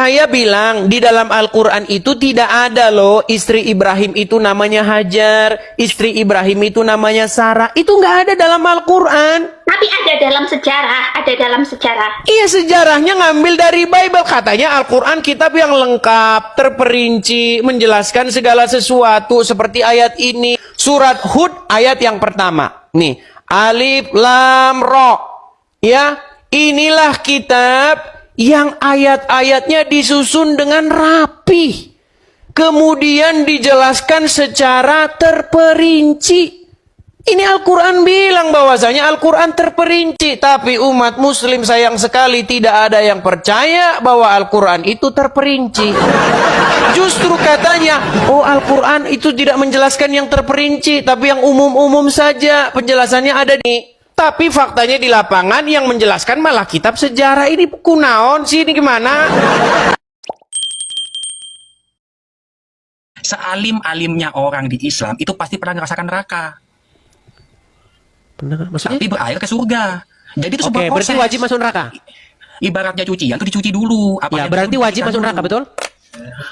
Saya bilang di dalam Al-Quran itu tidak ada loh istri Ibrahim itu namanya Hajar, istri Ibrahim itu namanya Sarah. Itu nggak ada dalam Al-Quran. Tapi ada dalam sejarah, ada dalam sejarah. Iya, sejarahnya ngambil dari Bible. Katanya Al-Quran kitab yang lengkap, terperinci, menjelaskan segala sesuatu. Seperti ayat ini, surat Hud ayat yang pertama. Nih, Alif Lam Ra. Ya, inilah kitab yang ayat-ayatnya disusun dengan rapi. Kemudian dijelaskan secara terperinci. Ini Al-Quran bilang bahwasanya Al-Quran terperinci. Tapi umat muslim sayang sekali tidak ada yang percaya bahwa Al-Quran itu terperinci. Justru katanya, oh Al-Quran itu tidak menjelaskan yang terperinci, tapi yang umum-umum saja. Penjelasannya ada di... Tapi faktanya di lapangan yang menjelaskan malah kitab sejarah. Ini kunaon sih, ini gimana? Sealim-alimnya orang di Islam itu pasti pernah ngerasakan neraka. Benar, maksudnya? Tapi berakhir ke surga. Jadi itu sebuah Oke, proses. berarti wajib masuk neraka? Ibaratnya cucian itu dicuci dulu. Ya, berarti wajib masuk neraka, betul?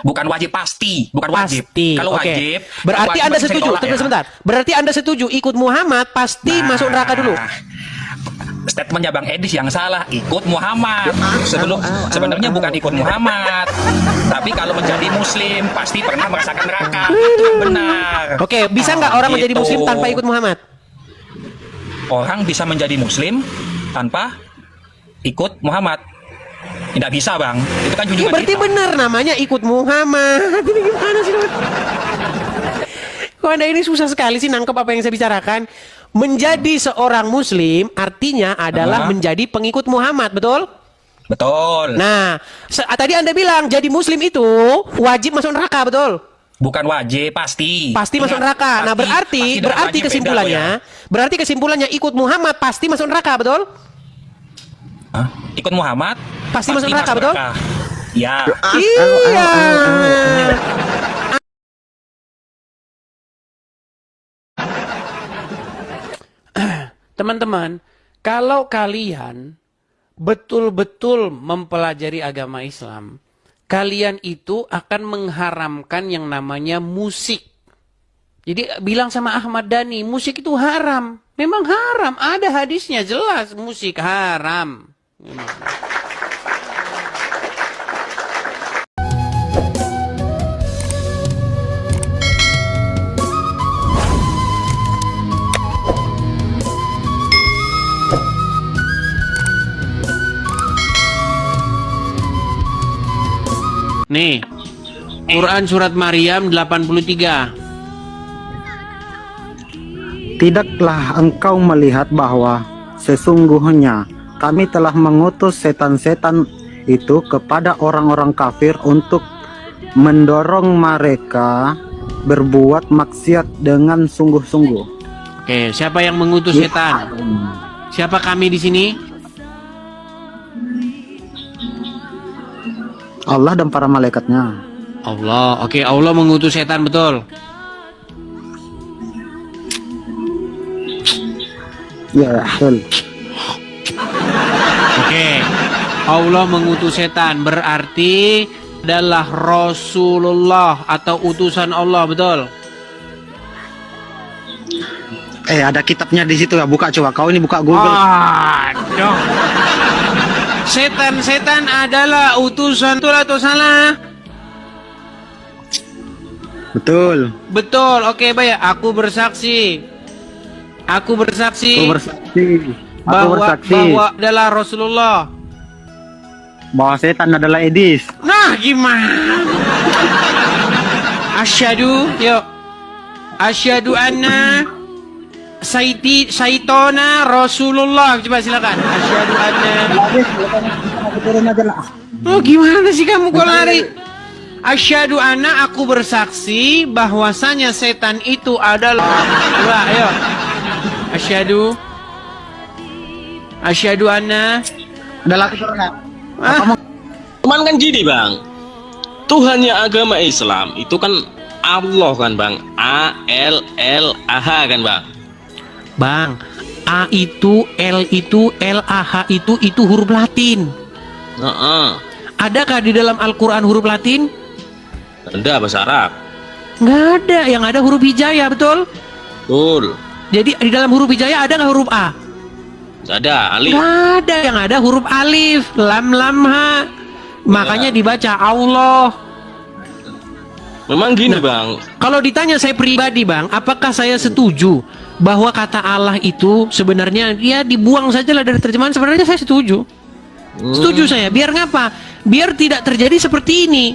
Bukan wajib, pasti. Bukan wajib. Pasti. Kalau Oke. wajib, Berarti wajib Anda bisa setuju? ditolak, Tunggu ya. sebentar. Berarti Anda setuju ikut Muhammad pasti masuk neraka dulu? Statementnya Bang Edis yang salah, ikut Muhammad. Sebenarnya bukan ikut Muhammad, tapi kalau menjadi Muslim pasti pernah merasakan neraka. Itu yang benar. Oke, bisa nggak orang menjadi Gitu. Muslim tanpa ikut Muhammad? Orang bisa menjadi Muslim tanpa ikut Muhammad? Tidak bisa, Bang. Itu kan Iya, junjungan berarti kita. benar namanya ikut Muhammad. Ini gimana sih? Kok Anda ini susah sekali sih nangkep apa yang saya bicarakan? Menjadi seorang Muslim artinya adalah menjadi pengikut Muhammad, betul? Betul. Nah, tadi Anda bilang jadi Muslim itu wajib masuk neraka, betul? Bukan wajib, pasti. Pasti masuk Ingat, neraka. Nah, pasti dan berarti wajib beda, berarti kesimpulannya ikut Muhammad pasti masuk neraka, betul? Hah? Ikut Muhammad? Pasti masuk neraka, betul? Ya. Iya. Teman-teman, kalau kalian betul-betul mempelajari agama Islam, kalian itu akan mengharamkan yang namanya musik. Jadi bilang sama Ahmad Dhani, musik itu haram. Memang haram, ada hadisnya jelas musik haram. Memang. Nih, Quran surat Maryam 83. Tidaklah engkau melihat bahwa sesungguhnya kami telah mengutus setan-setan itu kepada orang-orang kafir untuk mendorong mereka berbuat maksiat dengan sungguh-sungguh. Oke, siapa yang mengutus setan? Siapa kami di sini? Allah dan para malaikatnya. Allah. Oke, Allah mengutus setan, betul? Ya, betul. Oke. Allah mengutus setan berarti adalah Rasulullah atau utusan Allah, betul? Ada kitabnya di situ ya, buka coba. Kau ini buka Google. Aduh. Setan-setan adalah utusan, betul atau salah? Betul. Betul. Oke, baik. Aku bersaksi. Aku bersaksi. Aku bersaksi. Aku bahwa bersaksi adalah Rasulullah. bahwa setan adalah Edis. Nah, gimana? Asyhadu, yuk. Asyhadu anna Saitona Rasulullah. Coba silakan. Asyhadu anna. Oh, gimana sih kamu kok lari? Asyhadu anna, aku bersaksi bahwasanya setan itu adalah. Coba, ayo. Asyhadu anna Adalah keturunan. Cuman kan gini bang, Tuhannya agama Islam itu kan Allah kan bang, A-L-L-A-H kan bang. Bang, A itu, L itu, L-A-H itu huruf Latin. Adakah di dalam Al-Quran huruf Latin? Ada bahasa Arab. Nggak ada, yang ada huruf hijaiyah, betul? Betul. Jadi di dalam huruf hijaiyah ada nggak huruf A? Ada alif. Nggak ada, yang ada huruf alif, lam lam ha. Makanya dibaca Allah. Memang gini bang. Kalau ditanya saya pribadi bang, apakah saya setuju bahwa kata Allah itu sebenarnya ya dibuang saja lah dari terjemahan? Sebenarnya saya setuju. Setuju saya. Biar ngapa? Biar tidak terjadi seperti ini.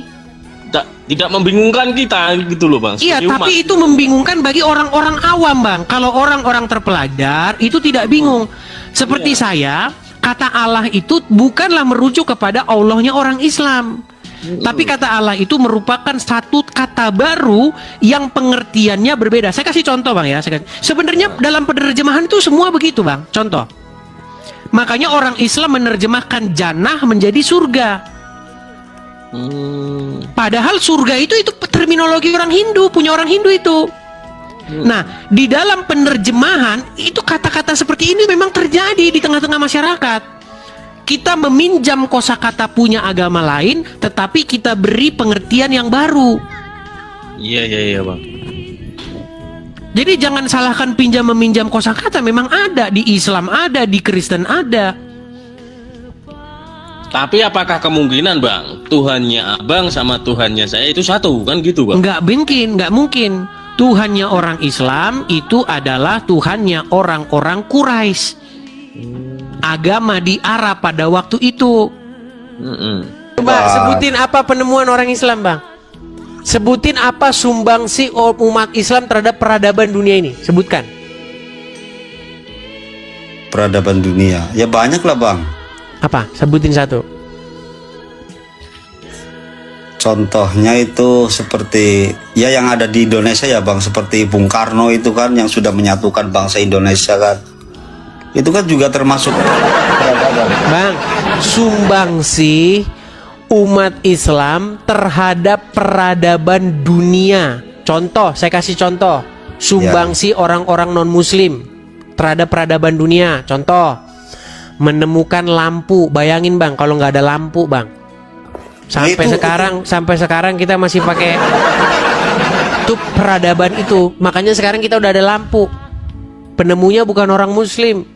Tidak membingungkan kita gitu loh bang. Iya, sebagai umat. tapi itu membingungkan bagi orang-orang awam bang. Kalau orang-orang terpelajar itu tidak bingung. Seperti saya, kata Allah itu bukanlah merujuk kepada Allahnya orang Islam. Tapi kata Allah itu merupakan satu kata baru yang pengertiannya berbeda. Saya kasih contoh bang ya. Sebenarnya dalam penerjemahan itu semua begitu bang. Contoh. Makanya orang Islam menerjemahkan jannah menjadi surga. Padahal surga itu terminologi orang Hindu, punya orang Hindu itu. Nah, di dalam penerjemahan itu kata-kata seperti ini memang terjadi di tengah-tengah masyarakat. Kita meminjam kosakata punya agama lain, tetapi kita beri pengertian yang baru. Iya bang. Jadi jangan salahkan pinjam meminjam kosakata, memang ada di Islam, ada di Kristen, ada. Tapi apakah kemungkinan bang Tuhannya abang sama Tuhannya saya itu satu kan gitu bang? Nggak mungkin. Tuhannya orang Islam itu adalah Tuhannya orang-orang Quraisy. Agama di Arab pada waktu itu. Coba sebutin apa penemuan orang Islam bang? Sebutin apa sumbangsi umat Islam terhadap peradaban dunia ini? Sebutkan. Peradaban dunia, ya banyak lah bang. Apa? Sebutin satu. Contohnya itu seperti ya yang ada di Indonesia ya bang, seperti Bung Karno itu kan yang sudah menyatukan bangsa Indonesia kan. Itu kan juga termasuk peradaban. Bang, sumbangsi umat Islam terhadap peradaban dunia. Contoh, saya kasih contoh. Sumbangsi orang-orang non-muslim terhadap peradaban dunia. Contoh, menemukan lampu. Bayangin bang, kalau nggak ada lampu bang. Sampai sekarang kita masih pakai itu peradaban itu. Makanya sekarang kita udah ada lampu. Penemunya bukan orang muslim.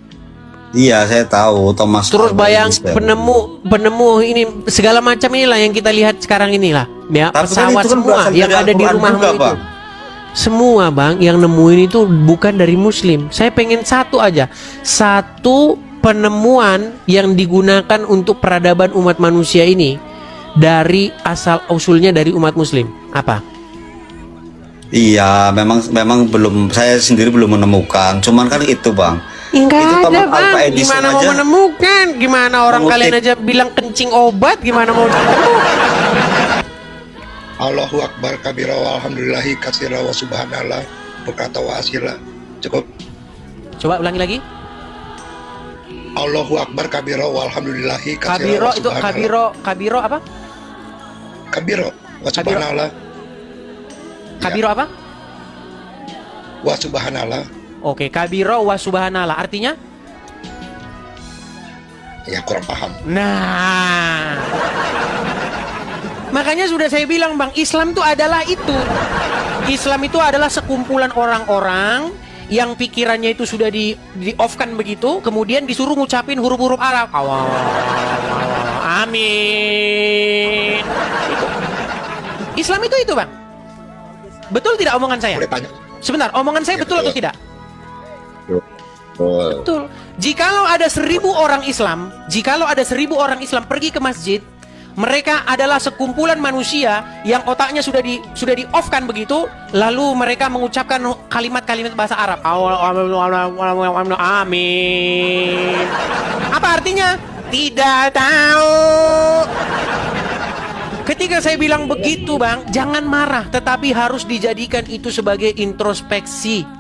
Iya, saya tahu Thomas. Terus Alva bayang Edison. penemu ini segala macam inilah yang kita lihat sekarang inilah. Ya, Tapi kan pesawat itu kan semua berasal yang dari ada di Al-Quran rumahmu juga, itu. Bang. Semua bang yang nemuin itu bukan dari muslim. Saya pengen satu aja. Satu penemuan yang digunakan untuk peradaban umat manusia ini dari asal usulnya dari umat muslim. Apa? Iya, memang belum, saya sendiri belum menemukan. Cuman kan itu bang. Enggak Itu ada Thomas Alva bang. Edison Gimana mau aja menemukan? Gimana orang mengutip. kalian aja bilang kencing obat? Gimana mau ketemu? Allahu Akbar kabira walhamdulillahi katsira wa subhanallah berkata wa asila. Cukup. Coba ulangi lagi. Allahu Akbar kabira walhamdulillahi katsira Kabiro wa itu subhanallah. kabiro apa? Kabiro wa subhanallah. Kabiro apa? Wa subhanallah. Oke, kabiro wa subhanallah artinya? Ya kurang paham. Nah, makanya sudah saya bilang bang, Islam itu adalah itu. Islam itu adalah sekumpulan orang-orang yang pikirannya itu sudah di off-kan begitu, kemudian disuruh ngucapin huruf-huruf Arab. Amin. Itu. Islam itu bang. Betul tidak omongan saya? Boleh tanya? Sebentar, omongan saya Ya, betul atau betul. tidak? Betul. Jikalau ada 1000 orang Islam, orang Islam pergi ke masjid, mereka adalah sekumpulan manusia yang otaknya sudah di off-kan begitu, lalu mereka mengucapkan kalimat-kalimat bahasa Arab. Amin. Apa artinya? Tidak tahu. Ketika saya bilang begitu bang, jangan marah, tetapi harus dijadikan itu sebagai introspeksi.